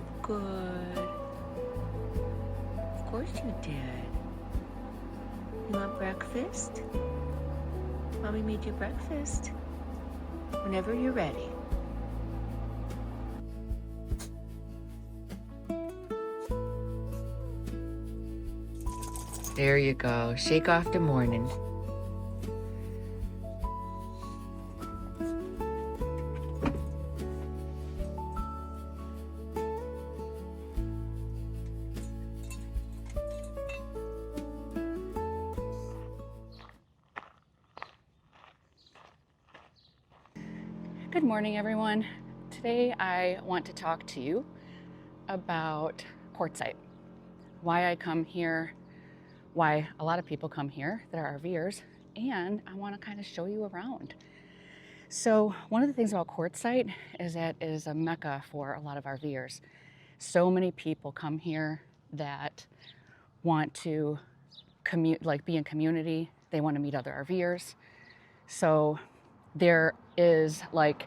sleep good. Of course you did. You want breakfast? Mommy made you breakfast. Whenever you're ready. There you go. Shake off the morning. Good morning, everyone. Today I want to talk to you about Quartzsite, why I come here, why a lot of people come here that are RVers, and I want to kind of show you around. So one of the things about Quartzsite is that it is a mecca for a lot of RVers. So many people come here that want to commute, like be in community. They want to meet other RVers. So there is like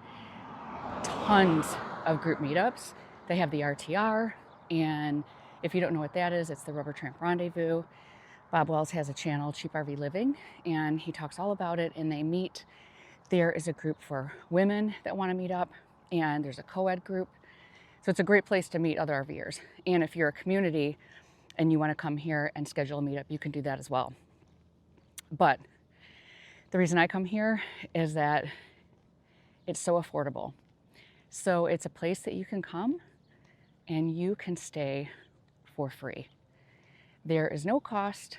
tons of group meetups. They have the RTR, and if you don't know what that is, it's the Rubber Tramp Rendezvous. Bob Wells has a channel, Cheap RV Living, and he talks all about it, and they meet. There is a group for women that want to meet up, and there's a co-ed group. So it's a great place to meet other RVers. And if you're a community and you want to come here and schedule a meetup, you can do that as well. But the reason I come here is that it's so affordable. So it's a place that you can come and you can stay for free. There is no cost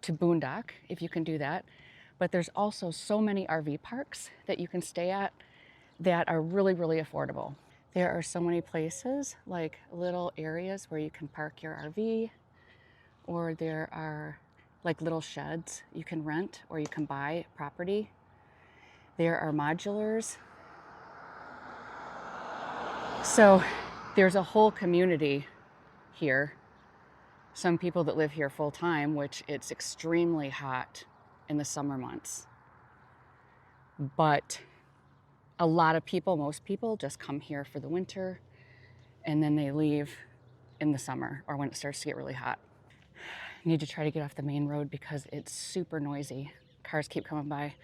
to boondock if you can do that, but there's also so many RV parks that you can stay at that are really, really affordable. There are so many places, like little areas where you can park your RV, or there are like little sheds you can rent or you can buy property. There are modulars. So there's a whole community here. Some people that live here full time, which it's extremely hot in the summer months. But a lot of people, most people just come here for the winter and then they leave in the summer or when it starts to get really hot. I need to try to get off the main road because it's super noisy. Cars keep coming by.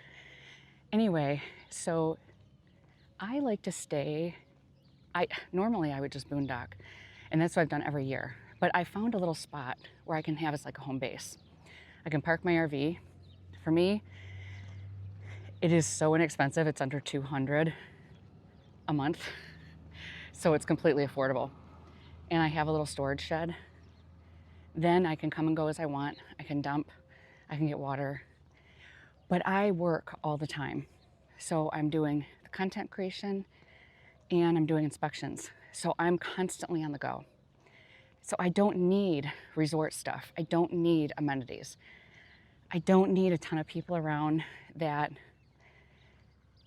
Anyway, so I like to stay. Normally I would just boondock, and that's what I've done every year. But I found a little spot where I can have as like a home base. I can park my RV. For me, it is so inexpensive. It's under $200 a month, so it's completely affordable. And I have a little storage shed. Then I can come and go as I want. I can dump, I can get water. But I work all the time. So I'm doing the content creation and I'm doing inspections. So I'm constantly on the go. So I don't need resort stuff. I don't need amenities. I don't need a ton of people around that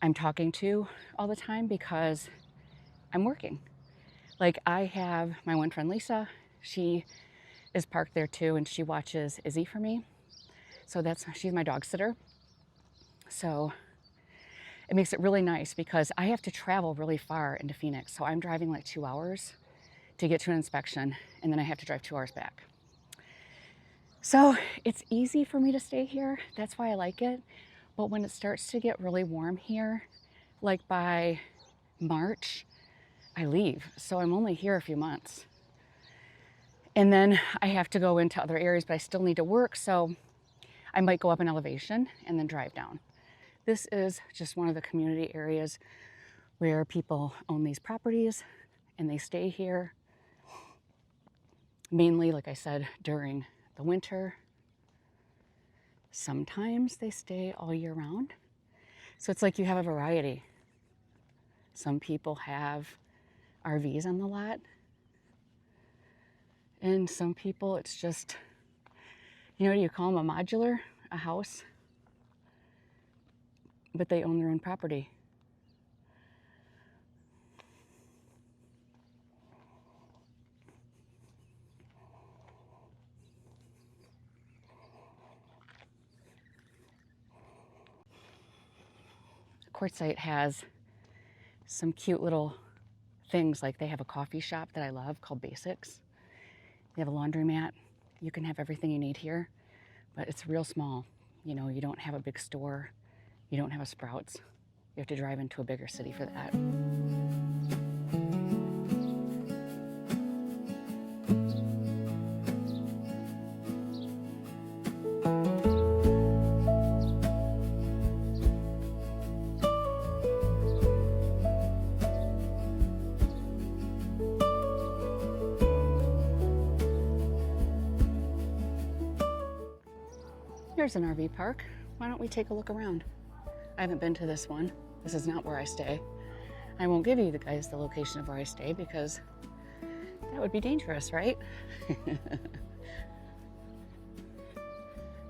I'm talking to all the time because I'm working. Like I have my one friend, Lisa, she is parked there too, and she watches Izzy for me. So she's my dog sitter. So it makes it really nice because I have to travel really far into Phoenix. So I'm driving like 2 hours to get to an inspection, and then I have to drive 2 hours back. So it's easy for me to stay here. That's why I like it. But when it starts to get really warm here, like by March, I leave. So I'm only here a few months. And then I have to go into other areas, but I still need to work. So I might go up in elevation and then drive down. This is just one of the community areas where people own these properties and they stay here. Mainly, like I said, during the winter. Sometimes they stay all year round. So it's like you have a variety. Some people have RVs on the lot. And some people, it's just, you know, you call them a modular, a house, but they own their own property. Quartzsite has some cute little things. Like they have a coffee shop that I love called Basics. They have a laundromat. You can have everything you need here, but it's real small. You know, you don't have a big store. You don't have a Sprouts. You have to drive into a bigger city for that. Here's an RV park. Why don't we take a look around? I haven't been to this one. This is not where I stay. I won't give you guys the location of where I stay because that would be dangerous, right?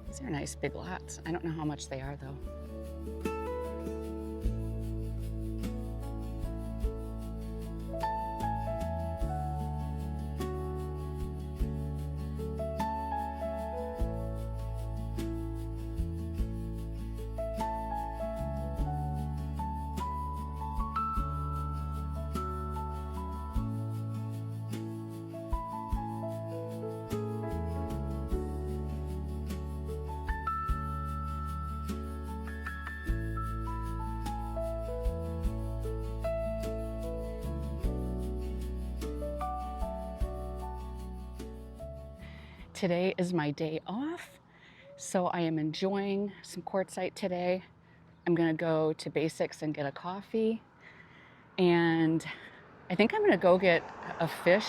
These are nice big lots. I don't know how much they are though. Today is my day off, so I am enjoying some Quartzsite today. I'm gonna go to Basics and get a coffee, and I think I'm gonna go get a fish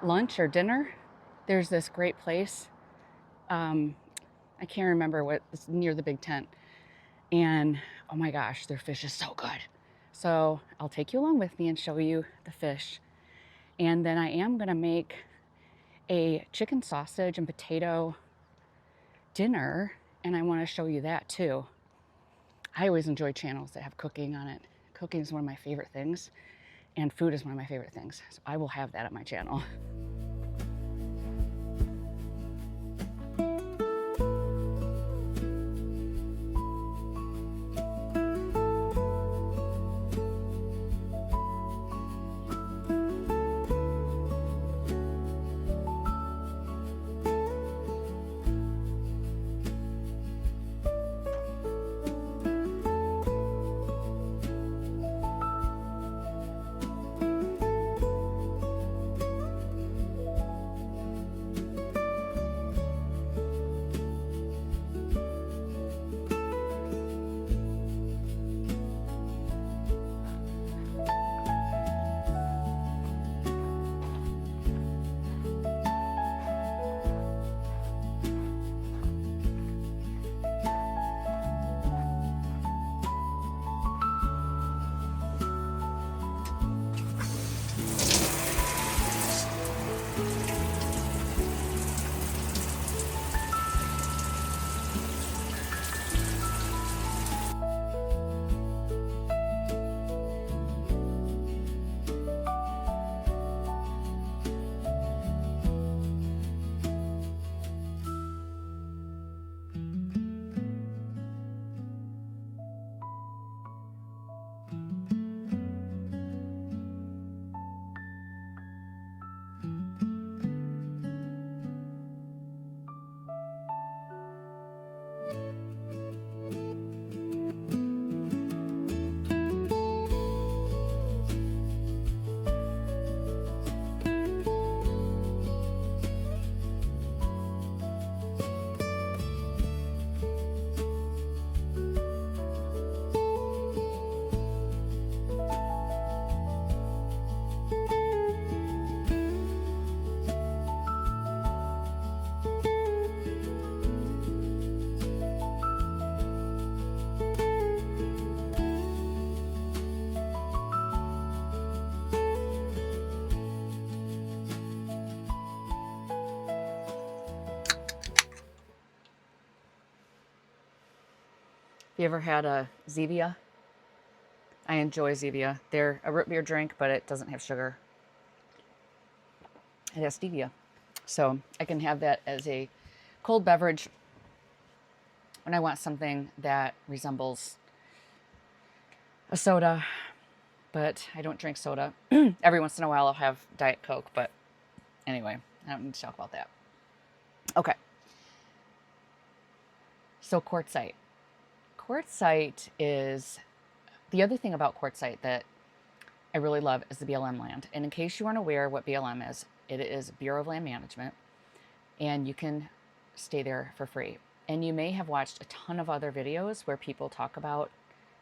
lunch or dinner. There's this great place. I can't remember what, it's near the big tent, and oh my gosh, their fish is so good. So I'll take you along with me and show you the fish. And then I am gonna make a chicken sausage and potato dinner, and I want to show you that too. I always enjoy channels that have cooking on it. Cooking is one of my favorite things, and food is one of my favorite things. So I will have that at my channel. You ever had a Zevia? I enjoy Zevia. They're a root beer drink, but it doesn't have sugar. It has stevia. So I can have that as a cold beverage when I want something that resembles a soda, but I don't drink soda. Every once in a while I'll have Diet Coke, but anyway, I don't need to talk about that. Okay. So Quartzsite. Quartzsite is, the other thing about Quartzsite that I really love is the BLM land. And in case you aren't aware what BLM is, it is Bureau of Land Management, and you can stay there for free. And you may have watched a ton of other videos where people talk about,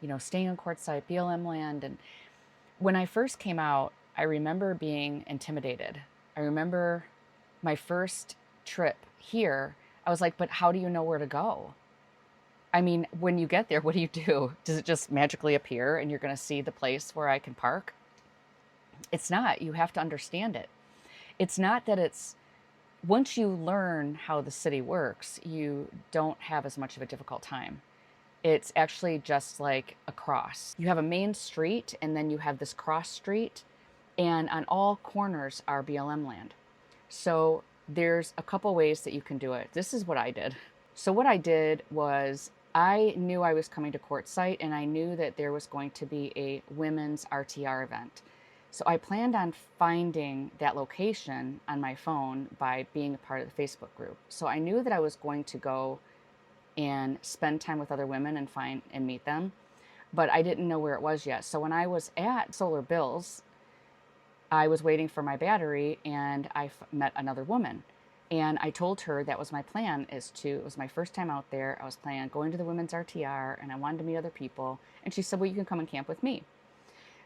you know, staying on Quartzsite, BLM land. And when I first came out, I remember being intimidated. I remember my first trip here, I was like, but how do you know where to go? I mean, when you get there, what do you do? Does it just magically appear and you're going to see the place where I can park? It's not. You have to understand it. It's not that it's, once you learn how the city works, you don't have as much of a difficult time. It's actually just like a cross. You have a main street and then you have this cross street, and on all corners are BLM land. So there's a couple ways that you can do it. This is what I did. So what I did was I knew I was coming to Quartzsite, and I knew that there was going to be a women's RTR event. So I planned on finding that location on my phone by being a part of the Facebook group. So I knew that I was going to go and spend time with other women and meet them, but I didn't know where it was yet. So when I was at Solar Bills, I was waiting for my battery, and I met another woman. And I told her that was my plan, it was my first time out there. I was planning on going to the women's RTR, and I wanted to meet other people. And she said, well, you can come and camp with me.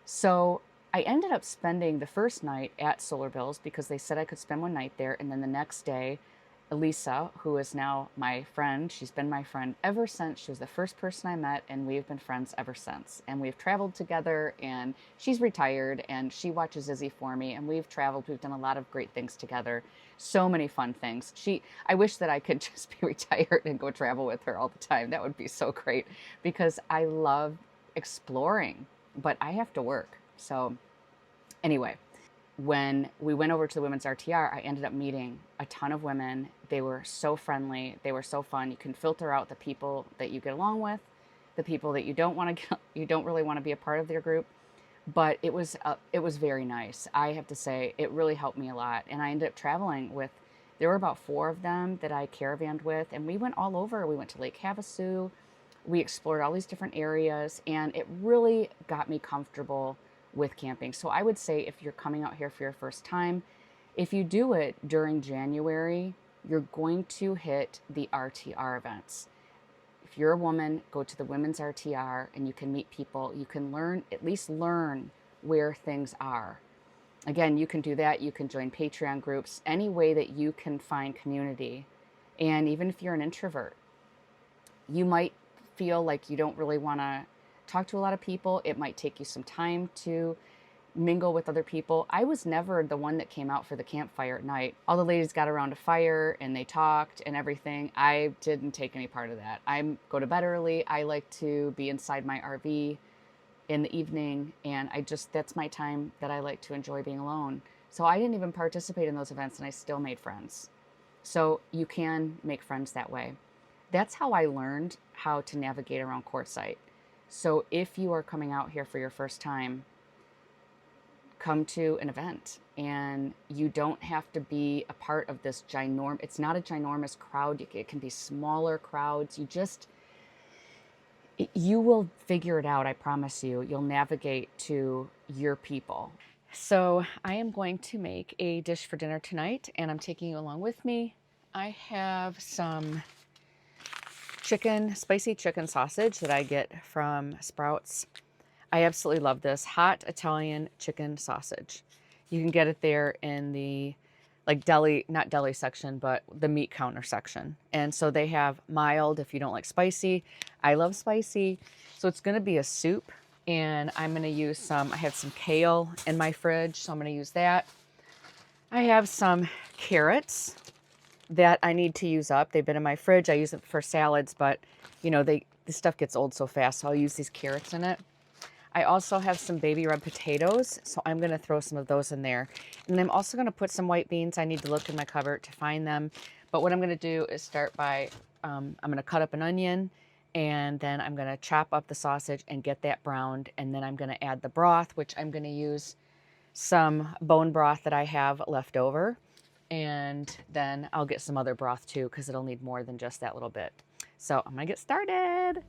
So I ended up spending the first night at Solar Bills because they said I could spend one night there. And then the next day, Elisa, who is now my friend, she's been my friend ever since. She was the first person I met, and we've been friends ever since. And we've traveled together, and she's retired, and she watches Izzy for me, and we've traveled. We've done a lot of great things together. So many fun things. I wish that I could just be retired and go travel with her all the time. That would be so great, because I love exploring, but I have to work. So anyway, when we went over to the women's RTR, I ended up meeting a ton of women. They were so friendly. They were so fun. You can filter out the people that you get along with, the people that you don't really want to be a part of their group. But it was very nice. I have to say, it really helped me a lot. And I ended up traveling with, there were about 4 of them that I caravanned with, and we went all over. We went to Lake Havasu. We explored all these different areas, and it really got me comfortable with camping. So I would say, if you're coming out here for your first time, if you do it during January, you're going to hit the RTR events. If you're a woman, go to the women's RTR, and you can meet people. You can at least learn where things are. Again, you can do that. You can join Patreon groups, any way that you can find community. And even if you're an introvert, you might feel like you don't really want to talk to a lot of people. It might take you some time to mingle with other people. I was never the one that came out for the campfire at night. All the ladies got around a fire and they talked and everything. I didn't take any part of that. I go to bed early. I like to be inside my RV in the evening, and that's my time that I like to enjoy being alone. So I didn't even participate in those events, and I still made friends. So you can make friends that way. That's how I learned how to navigate around Quartzsite. So if you are coming out here for your first time, come to an event, and you don't have to be a part of this it's not a ginormous crowd. It can be smaller crowds. You will figure it out. I promise you. You'll navigate to your people. So I am going to make a dish for dinner tonight, and I'm taking you along with me. I have some spicy chicken sausage that I get from Sprouts. I absolutely love this hot Italian chicken sausage. You can get it there in the not deli section, but the meat counter section. And so they have mild if you don't like spicy. I love spicy. So it's going to be a soup, and I'm going to use I have some kale in my fridge, so I'm going to use that. I have some carrots that I need to use up. They've been in my fridge. I use it for salads, but this stuff gets old so fast, so I'll use these carrots in it. I also have some baby red potatoes, so I'm going to throw some of those in there. And I'm also going to put some white beans. I need to look in my cupboard to find them. But what I'm going to do is start by, I'm going to cut up an onion And then I'm gonna chop up the sausage and get that browned. And then I'm gonna add the broth, which I'm gonna use some bone broth that I have left over. And then I'll get some other broth too, because it'll need more than just that little bit. So I'm gonna get started.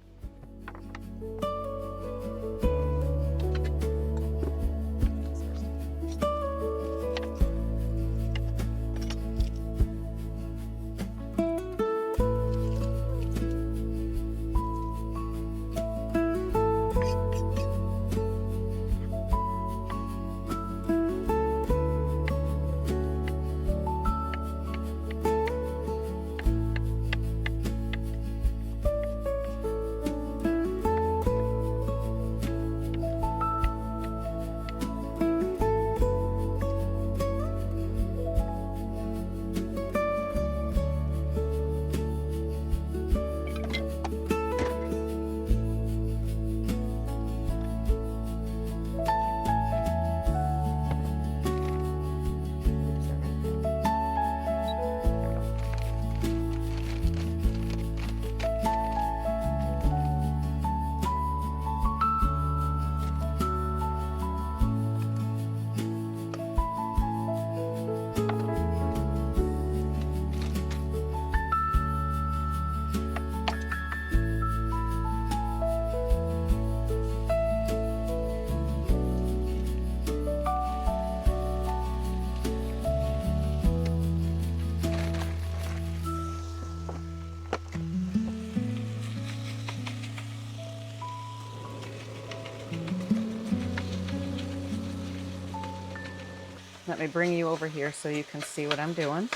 Let me bring you over here so you can see what I'm doing.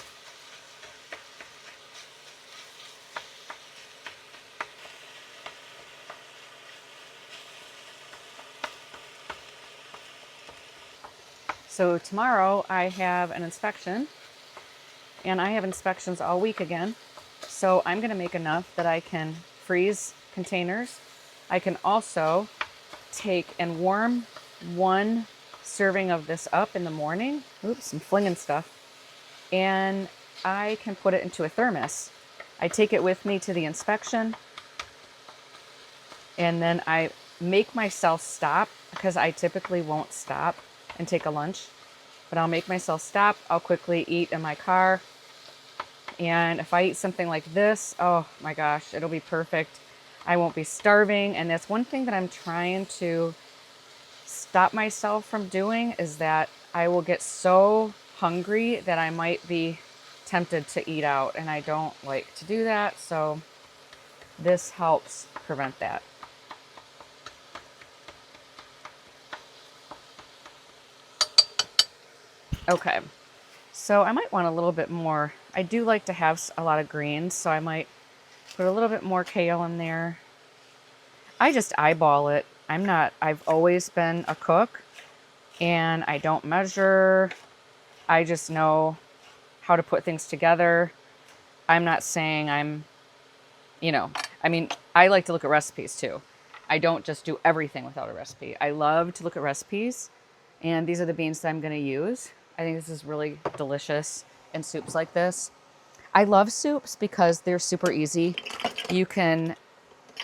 So tomorrow I have an inspection, and I have inspections all week again. So I'm gonna make enough that I can freeze containers. I can also take and warm one serving of this up in the morning. Oops, I'm flinging stuff. And I can put it into a thermos. I take it with me to the inspection, and then I make myself stop, because I typically won't stop and take a lunch, but I'll make myself stop. I'll quickly eat in my car. And if I eat something like this, oh my gosh, it'll be perfect. I won't be starving. And that's one thing that I'm trying to stop myself from doing, is that I will get so hungry that I might be tempted to eat out, and I don't like to do that. So this helps prevent that. Okay, so I might want a little bit more. I do like to have a lot of greens, so I might put a little bit more kale in there. I just eyeball it. I've always been a cook, and I don't measure. I just know how to put things together. I'm not saying I'm, I mean, I like to look at recipes too. I don't just do everything without a recipe. I love to look at recipes, and these are the beans that I'm going to use. I think this is really delicious in soups like this. I love soups because they're super easy. You can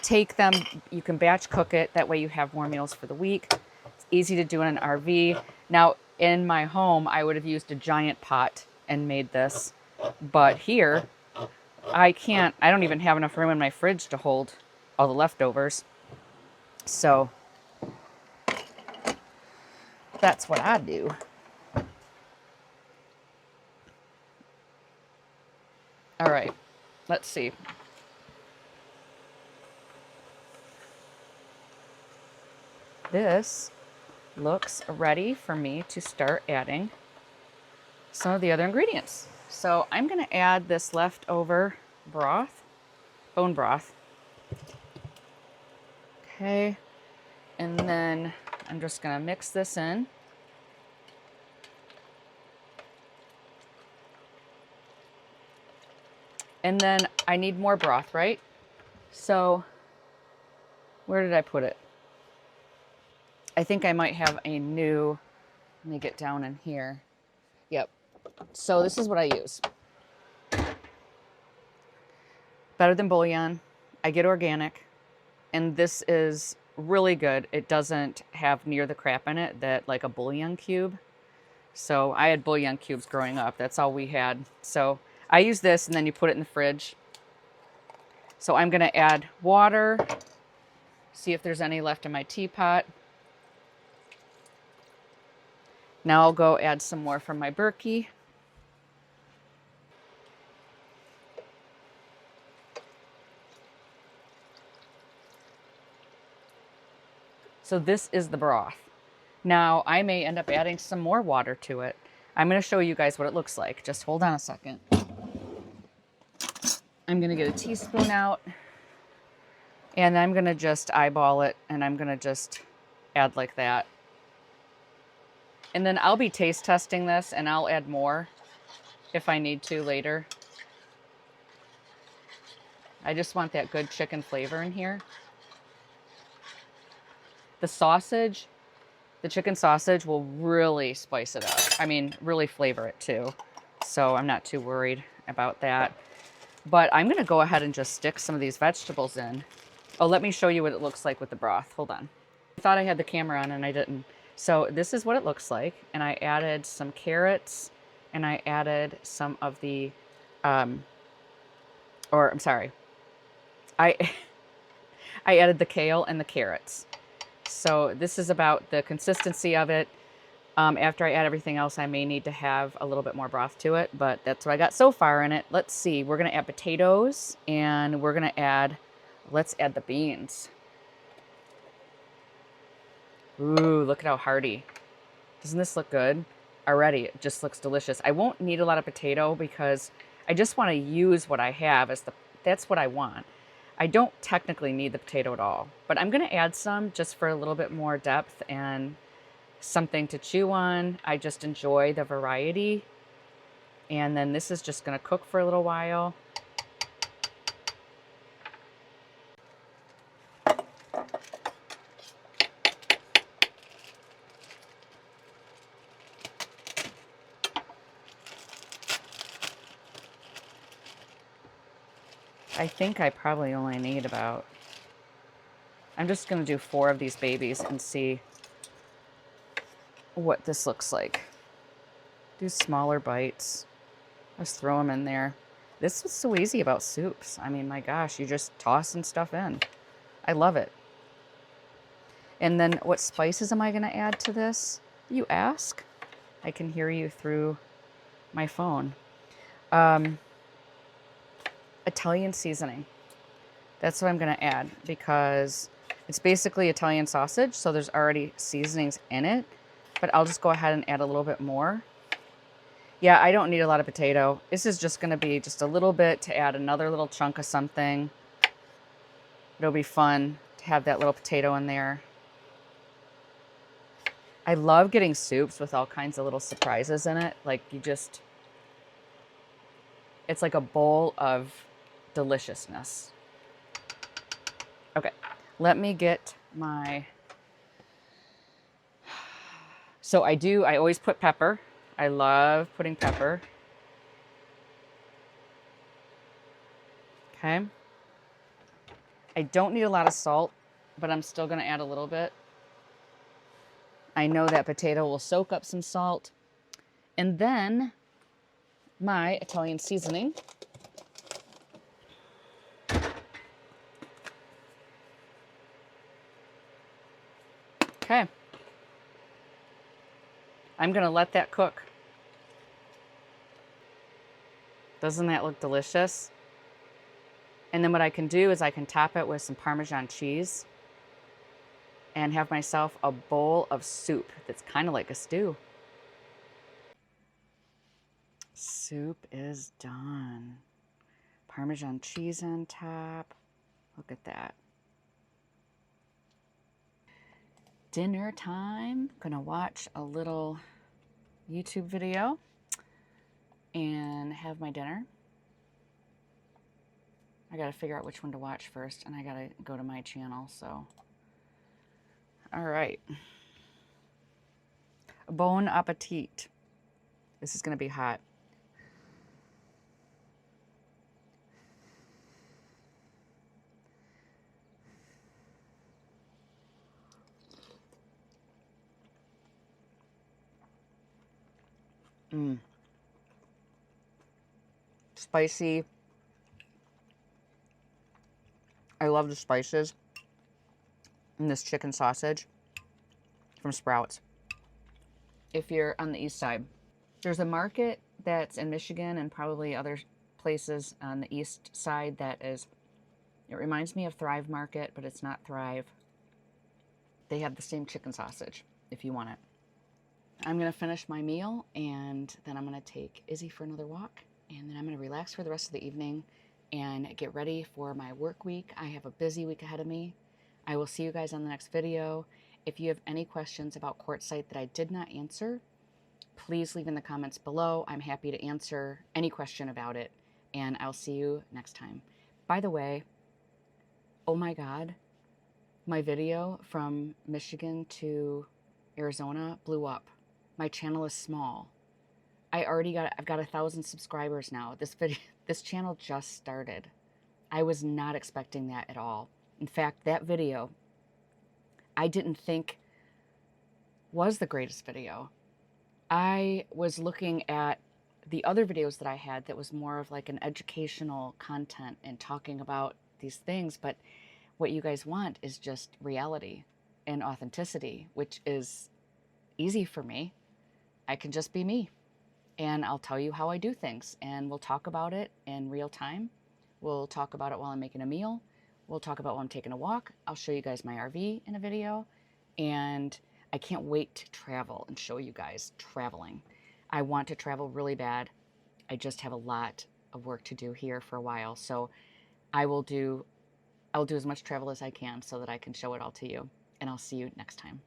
take them, you can batch cook it. That way you have more meals for the week. It's easy to do in an RV. Now, in my home, I would have used a giant pot and made this. But here, I don't even have enough room in my fridge to hold all the leftovers. So that's what I do. All right, let's see. This looks ready for me to start adding some of the other ingredients. So I'm going to add this leftover broth, bone broth. Okay, and then I'm just going to mix this in. And then I need more broth, right? So where did I put it? I think I might have a new, let me get down in here. Yep. So this is what I use. Better than bouillon. I get organic. And this is really good. It doesn't have near the crap in it that like a bouillon cube. So I had bouillon cubes growing up. That's all we had. So I use this, and then you put it in the fridge. So I'm going to add water, see if there's any left in my teapot. Now I'll go add some more from my Berkey. So this is the broth. Now I may end up adding some more water to it. I'm going to show you guys what it looks like. Just hold on a second. I'm going to get a teaspoon out, and I'm going to just eyeball it, and I'm going to just add like that. And then I'll be taste testing this, and I'll add more if I need to later. I just want that good chicken flavor in here. The sausage, the chicken sausage will really spice it up. I mean, really flavor it too. So I'm not too worried about that. But I'm going to go ahead and just stick some of these vegetables in. Oh, let me show you what it looks like with the broth. Hold on. I thought I had the camera on and I didn't. So this is what it looks like. And I added some carrots, and I added some of the, I'm sorry. I added the kale and the carrots. So this is about the consistency of it. After I add everything else, I may need to have a little bit more broth to it, but that's what I got so far in it. Let's see. We're going to add potatoes, and we're going to add, let's add the beans. Ooh, look at how hearty. Doesn't this look good? Already, it just looks delicious. I won't need a lot of potato because I just want to use what I have as that's what I want. I don't technically need the potato at all, but I'm going to add some just for a little bit more depth and something to chew on. I just enjoy the variety. And then this is just going to cook for a little while. I think I probably only need about, I'm just going to do 4 of these babies and see what this looks like. Do smaller bites. Just throw them in there. This is so easy about soups. I mean, my gosh, you just tossing stuff in. I love it. And then what spices am I going to add to this? You ask? I can hear you through my phone. Italian seasoning. That's what I'm going to add because it's basically Italian sausage, so there's already seasonings in it, but I'll just go ahead and add a little bit more. Yeah, I don't need a lot of potato. This is just going to be just a little bit to add another little chunk of something. It'll be fun to have that little potato in there. I love getting soups with all kinds of little surprises in it. Like it's like a bowl of deliciousness. Okay, let me get my, so I always put pepper. I love putting pepper. Okay. I don't need a lot of salt, but I'm still going to add a little bit. I know that potato will soak up some salt. And then my Italian seasoning. Okay. I'm going to let that cook. Doesn't that look delicious? And then what I can do is I can top it with some Parmesan cheese and have myself a bowl of soup that's kind of like a stew. Soup is done. Parmesan cheese on top. Look at that. Dinner time. Gonna watch a little YouTube video and have my dinner. I gotta figure out which one to watch first, and I gotta go to my channel, so. All right. Bon appetit. This is gonna be hot. Spicy. I love the spices in this chicken sausage from Sprouts. If you're on the east side, there's a market that's in Michigan and probably other places on the east side that is, it reminds me of Thrive Market, but it's not Thrive. They have the same chicken sausage if you want it. I'm going to finish my meal and then I'm going to take Izzy for another walk, and then I'm going to relax for the rest of the evening and get ready for my work week. I have a busy week ahead of me. I will see you guys on the next video. If you have any questions about Quartzsite that I did not answer, please leave in the comments below. I'm happy to answer any question about it, and I'll see you next time. By the way, oh my God, my video from Michigan to Arizona blew up. My channel is small. I've got 1,000 subscribers now. This channel just started. I was not expecting that at all. In fact, that video, I didn't think was the greatest video. I was looking at the other videos that I had that was more of like an educational content and talking about these things, but what you guys want is just reality and authenticity, which is easy for me. I can just be me, and I'll tell you how I do things, and we'll talk about it in real time. We'll talk about it while I'm making a meal. We'll talk about while I'm taking a walk. I'll show you guys my RV in a video, and I can't wait to travel and show you guys traveling. I want to travel really bad. I just have a lot of work to do here for a while, so I'll do as much travel as I can so that I can show it all to you, and I'll see you next time.